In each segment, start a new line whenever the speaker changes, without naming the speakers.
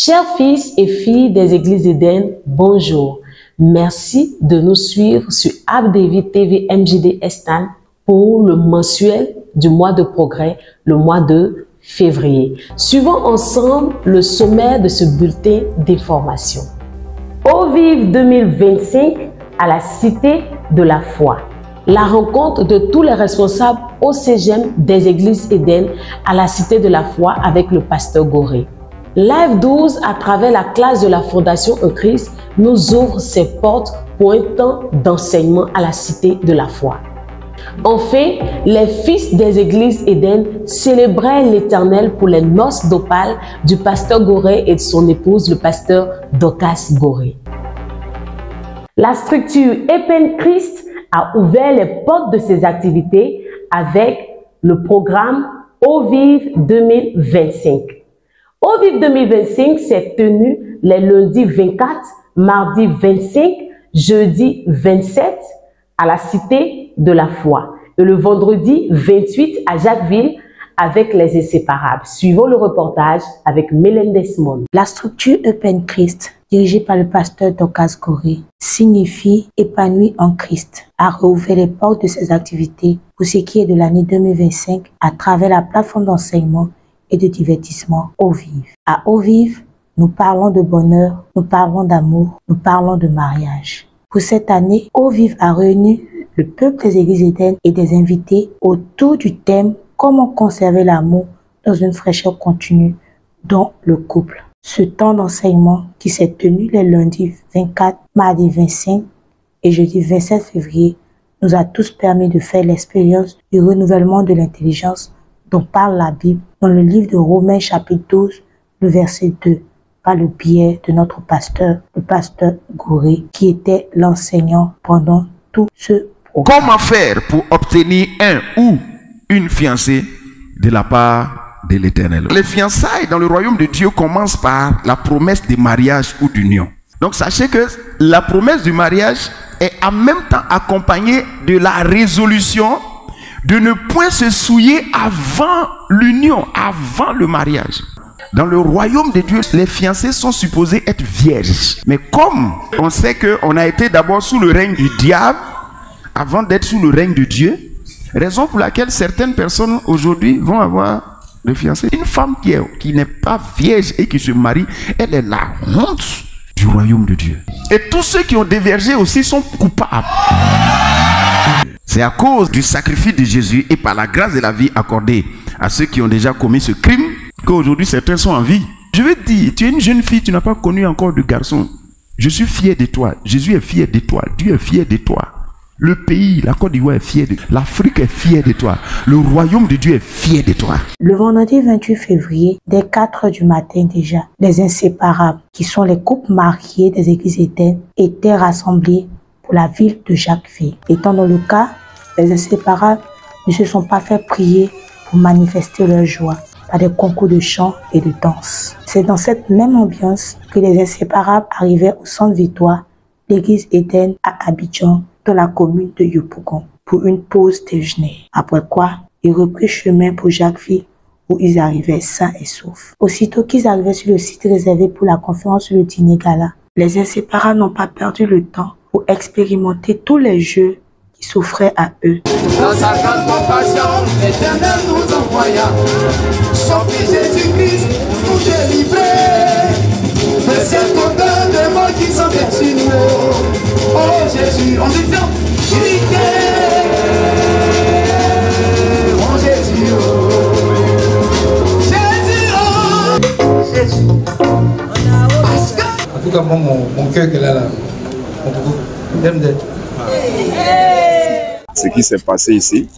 Chers fils et filles des églises Eden, bonjour. Merci de nous suivre sur App David TV MJD Estan pour le mensuel du mois de progrès, le mois de février. Suivons ensemble le sommaire de ce bulletin d'information. Au Vive 2025 à la Cité de la Foi. La rencontre de tous les responsables au CGM des églises Eden à la Cité de la Foi avec le pasteur Goré. Live 12 à travers la classe de la Fondation en Christ nous ouvre ses portes pour un temps d'enseignement à la Cité de la Foi. Enfin, les fils des églises Eden célébraient l'Éternel pour les noces d'Opale du pasteur Goré et de son épouse, le pasteur Dorcas Goré. La structure Epen Christ a ouvert les portes de ses activités avec le programme Au Vive 2025. Au Vive 2025 s'est tenu les lundis 24, mardi 25, jeudi 27 à la Cité de la Foi et le vendredi 28 à Jacquesville avec les Inséparables. Suivons le reportage avec Mélène Desmond.
La structure Open Christ, dirigée par le pasteur Dorcas Goré, signifie épanoui en Christ, a rouvert les portes de ses activités pour ce qui est de l'année 2025 à travers la plateforme d'enseignement et de divertissement Au Vive. À Au Vive, nous parlons de bonheur, nous parlons d'amour, nous parlons de mariage. Pour cette année, Au Vive a réuni le peuple des églises Eden et des invités autour du thème « Comment conserver l'amour dans une fraîcheur continue dans le couple ». Ce temps d'enseignement qui s'est tenu les lundis 24, mardi 25 et jeudi 27 février nous a tous permis de faire l'expérience du renouvellement de l'intelligence dont parle la Bible dans le livre de Romains chapitre 12, le verset 2, par le biais de notre pasteur, le pasteur Goré, qui était l'enseignant pendant tout ce programme.
Comment faire pour obtenir un ou une fiancée de la part de l'Éternel? Les fiançailles dans le royaume de Dieu commencent par la promesse de mariage ou d'union. Donc sachez que la promesse du mariage est en même temps accompagnée de la résolution de ne point se souiller avant l'union, avant le mariage. Dans le royaume de Dieu, les fiancés sont supposés être vierges. Mais comme on sait qu'on a été d'abord sous le règne du diable, avant d'être sous le règne de Dieu, raison pour laquelle certaines personnes aujourd'hui vont avoir de fiancés. Une femme qui n'est pas vierge et qui se marie, elle est la honte du royaume de Dieu. Et tous ceux qui ont divergé aussi sont coupables. C'est à cause du sacrifice de Jésus et par la grâce de la vie accordée à ceux qui ont déjà commis ce crime qu'aujourd'hui certains sont en vie. Je veux dire, tu es une jeune fille, tu n'as pas connu encore de garçon. Je suis fier de toi. Jésus est fier de toi. Dieu est fier de toi. Le pays, la Côte d'Ivoire est fier de toi. L'Afrique est fière de toi. Le royaume de Dieu est fier de toi.
Le vendredi 28 février, dès 4 h du matin déjà, les Inséparables, qui sont les couples mariés des églises Eden, étaient rassemblés pour la ville de Jacquesville. Étant dans le cas, les Inséparables ne se sont pas fait prier pour manifester leur joie par des concours de chant et de danse. C'est dans cette même ambiance que les Inséparables arrivaient au centre Victoire, l'église Eden à Abidjan, dans la commune de Yopougon, pour une pause déjeuner. Après quoi, ils reprirent chemin pour Jacquesville où ils arrivaient sains et saufs. Aussitôt qu'ils arrivaient sur le site réservé pour la conférence sur le dîner gala, les Inséparables n'ont pas perdu le temps pour expérimenter tous les jeux qui s'offraient à eux.
Dans sa grande compassion, l'Éternel nous envoya son fils Jésus-Christ pour nous délivrer de cette odeur de mort qui s'en sur nous. Oh Jésus, en disant, oh Jésus, Jésus, parce que...
En tout cas, moi, mon cœur est là.
Ce qui s'est passé ici,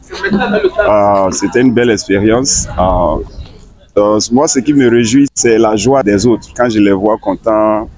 c'était une belle expérience. Moi, ce qui me réjouit, c'est la joie des autres. Quand je les vois contents,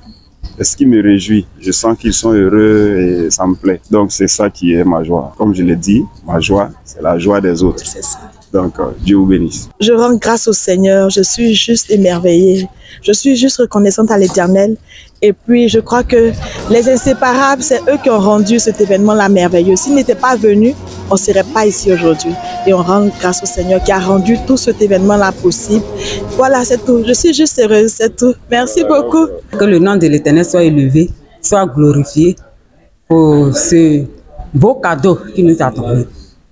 c'est ce qui me réjouit. Je sens qu'ils sont heureux et ça me plaît. Donc, c'est ça qui est ma joie. Comme je l'ai dit, ma joie, c'est la joie des autres.
C'est ça.
Donc, Dieu vous bénisse.
Je rends grâce au Seigneur. Je suis juste émerveillée. Je suis juste reconnaissante à l'Éternel. Et puis, je crois que les Inséparables, c'est eux qui ont rendu cet événement-là merveilleux. S'ils n'étaient pas venus, on ne serait pas ici aujourd'hui. et on rend grâce au Seigneur qui a rendu tout cet événement-là possible. Voilà, c'est tout. Je suis juste heureuse, c'est tout. Merci beaucoup.
Que le nom de l'Éternel soit élevé, soit glorifié pour ce beau cadeau qu'il nous a donné,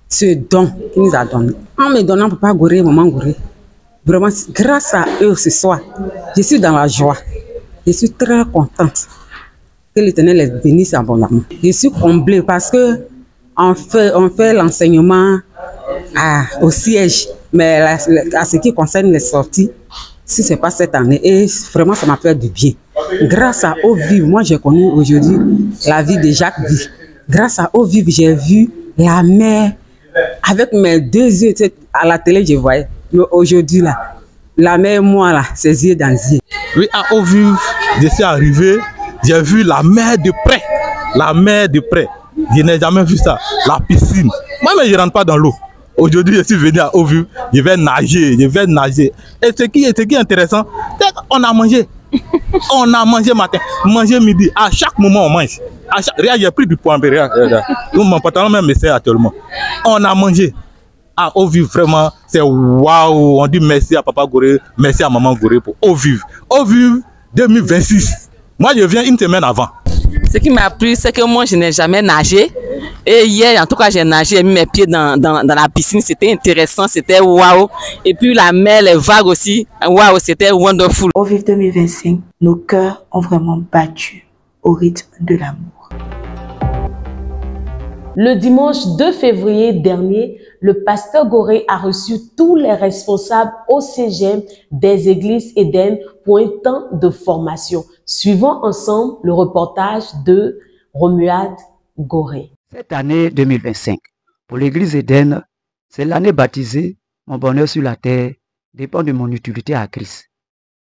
ce don qu'il nous a donné. En me donnant Papa Goré, Maman Goré, vraiment, grâce à eux ce soir, je suis dans la joie. Je suis très contente que l'Éternel les bénisse abondamment. Je suis comblée parce que on fait l'enseignement au siège, mais à ce qui concerne les sorties, si ce n'est pas cette année, et vraiment ça m'a fait du bien. Grâce à Eau Vive, moi j'ai connu aujourd'hui la vie de Jacques V. Grâce à Eau Vive, j'ai vu la mer avec mes deux yeux. À la télé, je voyais. Mais aujourd'hui, là, la mer, moi, là, ses yeux dans les yeux.
Oui, à Eau Vive, je suis arrivé, j'ai vu la mer de près. La mer de près. Je n'ai jamais vu ça. La piscine. Moi, mais je ne rentre pas dans l'eau. Aujourd'hui, je suis venu à Eau Vive, je vais nager. Et ce qui est intéressant, c'est qu'on a mangé. On a mangé matin, mangé midi. À chaque moment, on mange. Regarde, j'ai pris du poids. Mon pantalon même me sert actuellement. On a mangé. À Eau Vive, vraiment, c'est waouh. On dit merci à Papa Goré, merci à Maman Goré pour Eau Vive. Eau Vive 2026. Moi, je viens une semaine avant.
Ce qui m'a plu, c'est que moi, je n'ai jamais nagé. Et hier, en tout cas, j'ai nagé, j'ai mis mes pieds dans la piscine. C'était intéressant, c'était waouh. Et puis la mer, les vagues aussi, waouh, c'était wonderful.
Eau Vive 2025, nos cœurs ont vraiment battu au rythme de l'amour.
Le dimanche 2 février dernier, le pasteur Goré a reçu tous les responsables au CGM des églises Éden pour un temps de formation. Suivons ensemble le reportage de Romuald Goré.
Cette année 2025, pour l'église Éden, c'est l'année baptisée. Mon bonheur sur la terre dépend de mon utilité à Christ.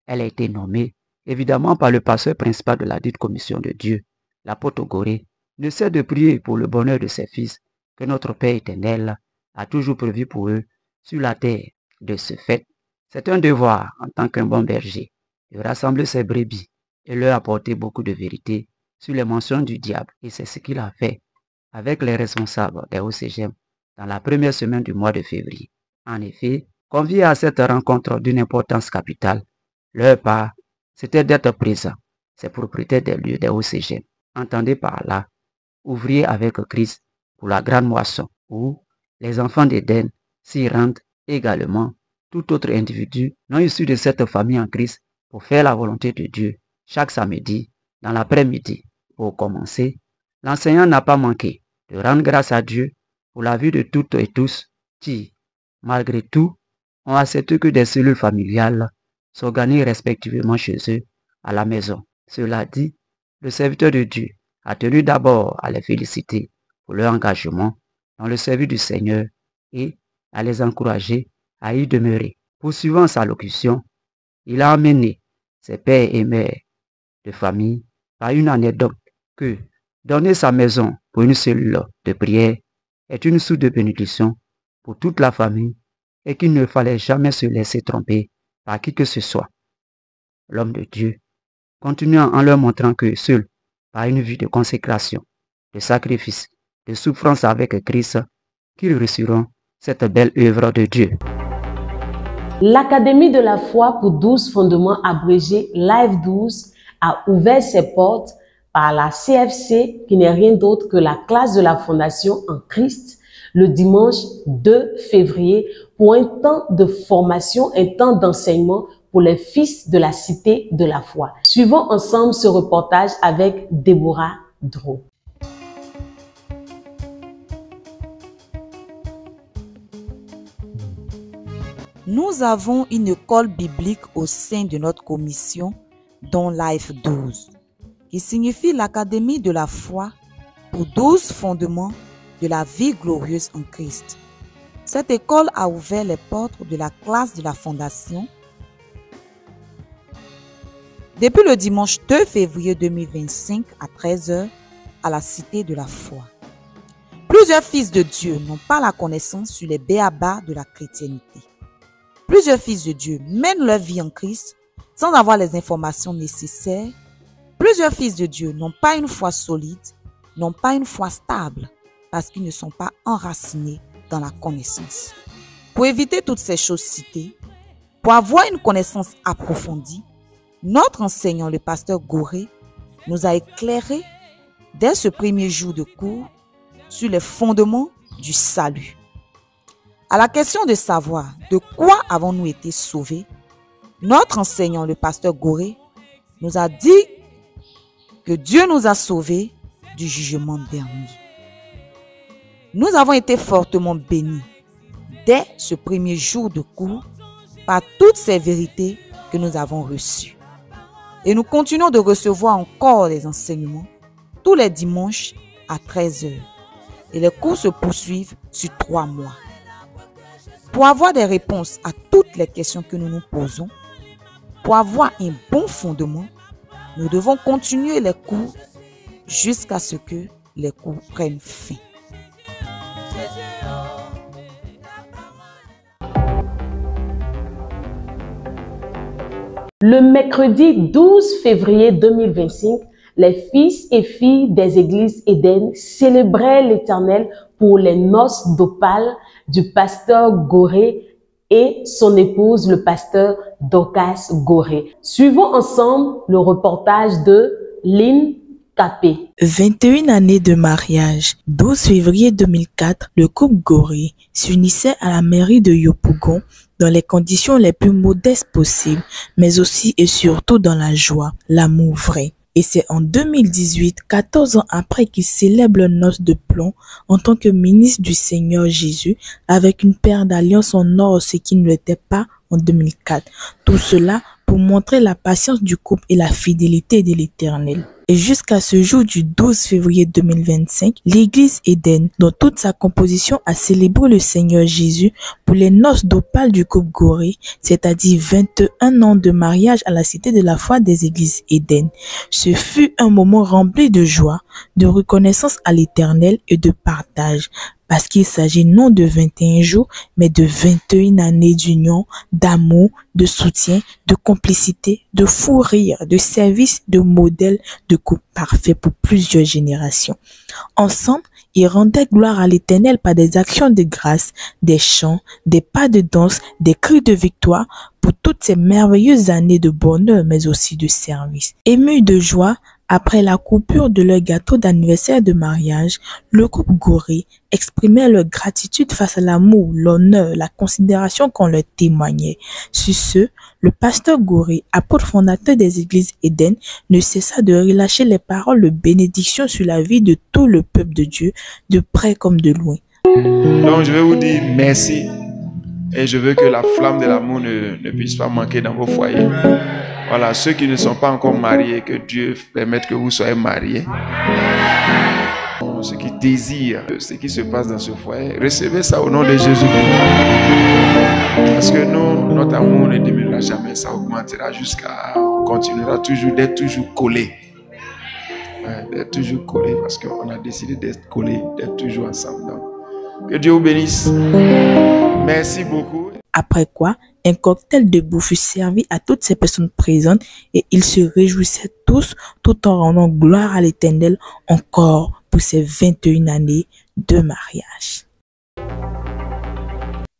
Elle a été nommée, évidemment, par le pasteur principal de la dite commission de Dieu, l'apôtre Goré, ne cesse de prier pour le bonheur de ses fils que notre Père éternel a toujours prévu pour eux sur la terre. De ce fait, c'est un devoir en tant qu'un bon berger de rassembler ses brebis et leur apporter beaucoup de vérité sur les mensonges du diable. Et c'est ce qu'il a fait avec les responsables des OCGM dans la première semaine du mois de février. En effet, conviés à cette rencontre d'une importance capitale, leur part, c'était d'être présents, ces propriétaires des lieux des OCGM. Entendez par là, ouvriers avec Christ pour la grande moisson, où les enfants d'Éden s'y rendent également, tout autre individu non issu de cette famille en Christ pour faire la volonté de Dieu chaque samedi dans l'après-midi. Pour commencer, l'enseignant n'a pas manqué de rendre grâce à Dieu pour la vie de toutes et tous qui, malgré tout, ont accepté que des cellules familiales s'organisent respectivement chez eux à la maison. Cela dit, le serviteur de Dieu a tenu d'abord à les féliciter pour leur engagement dans le service du Seigneur et à les encourager à y demeurer. Poursuivant sa locution, il a amené ses pères et mères de famille par une anecdote que donner sa maison pour une cellule de prière est une source de bénédiction pour toute la famille et qu'il ne fallait jamais se laisser tromper par qui que ce soit. L'homme de Dieu, continuant en leur montrant que seul par une vie de consécration, de sacrifice, de souffrance avec Christ, qu'ils réussiront cette belle œuvre de Dieu.
L'Académie de la foi pour 12 fondements abrégé Live 12 a ouvert ses portes par la CFC, qui n'est rien d'autre que la classe de la Fondation en Christ, le dimanche 2 février pour un temps de formation, un temps d'enseignement pour les fils de la cité de la foi. Suivons ensemble ce reportage avec Déborah Dro.
Nous avons une école biblique au sein de notre commission, dont Life 12, qui signifie l'Académie de la foi pour 12 fondements de la vie glorieuse en Christ. Cette école a ouvert les portes de la classe de la Fondation depuis le dimanche 2 février 2025 à 13 h à la Cité de la Foi. Plusieurs fils de Dieu n'ont pas la connaissance sur les béabas de la chrétienté. Plusieurs fils de Dieu mènent leur vie en Christ sans avoir les informations nécessaires. Plusieurs fils de Dieu n'ont pas une foi solide, n'ont pas une foi stable parce qu'ils ne sont pas enracinés dans la connaissance. Pour éviter toutes ces choses citées, pour avoir une connaissance approfondie, notre enseignant, le pasteur Goré, nous a éclairé dès ce premier jour de cours sur les fondements du salut. À la question de savoir de quoi avons-nous été sauvés, notre enseignant, le pasteur Goré, nous a dit que Dieu nous a sauvés du jugement dernier. Nous avons été fortement bénis dès ce premier jour de cours par toutes ces vérités que nous avons reçues. Et nous continuons de recevoir encore des enseignements tous les dimanches à 13 h. Et les cours se poursuivent sur 3 mois. Pour avoir des réponses à toutes les questions que nous nous posons, pour avoir un bon fondement, nous devons continuer les cours jusqu'à ce que les cours prennent fin.
Le mercredi 12 février 2025, les fils et filles des églises Éden célébraient l'Éternel pour les noces d'Opale du pasteur Goré et son épouse, le pasteur Dorcas Goré. Suivons ensemble le reportage de Lynn Capé.
21 années de mariage. 12 février 2004, le couple Goré s'unissait à la mairie de Yopougon dans les conditions les plus modestes possibles, mais aussi et surtout dans la joie, l'amour vrai. Et c'est en 2018, 14 ans après qu'il célèbre le noces de plomb en tant que ministre du Seigneur Jésus avec une paire d'alliances en or, ce qui ne l'était pas en 2004. Tout cela pour montrer la patience du couple et la fidélité de l'Éternel. Et jusqu'à ce jour du 12 février 2025, l'église Éden, dans toute sa composition, a célébré le Seigneur Jésus pour les noces d'Opale du couple Goré, c'est-à-dire 21 ans de mariage à la cité de la foi des églises Éden. Ce fut un moment rempli de joie, de reconnaissance à l'Éternel et de partage. Parce qu'il s'agit non de 21 jours, mais de 21 années d'union, d'amour, de soutien, de complicité, de fou rire, de service, de modèle, de couple parfait pour plusieurs générations. Ensemble, ils rendaient gloire à l'Éternel par des actions de grâce, des chants, des pas de danse, des cris de victoire pour toutes ces merveilleuses années de bonheur, mais aussi de service. Émus de joie, après la coupure de leur gâteau d'anniversaire de mariage, le couple Goré exprimait leur gratitude face à l'amour, l'honneur, la considération qu'on leur témoignait. Sur ce, le pasteur Goré, apôtre fondateur des églises Éden, ne cessa de relâcher les paroles de bénédiction sur la vie de tout le peuple de Dieu, de près comme de loin.
Donc je vais vous dire merci et je veux que la flamme de l'amour ne puisse pas manquer dans vos foyers. Voilà, ceux qui ne sont pas encore mariés, que Dieu permette que vous soyez mariés. Ceux qui désirent ce qui se passe dans ce foyer, recevez ça au nom de Jésus. Parce que nous, notre amour ne diminuera jamais, ça augmentera jusqu'à, on continuera toujours d'être toujours collés. D'être toujours collés parce qu'on a décidé d'être collés, d'être toujours ensemble. Donc, que Dieu vous bénisse. Merci beaucoup.
Après quoi, un cocktail debout fut servi à toutes ces personnes présentes et ils se réjouissaient tous tout en rendant gloire à l'Éternel encore pour ces 21 années de mariage.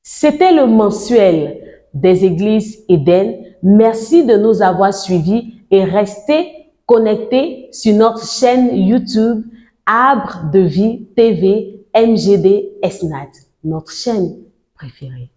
C'était le mensuel des églises Éden. Merci de nous avoir suivis et restez connectés sur notre chaîne YouTube Arbre de Vie TV MGD Esnat, notre chaîne préférée.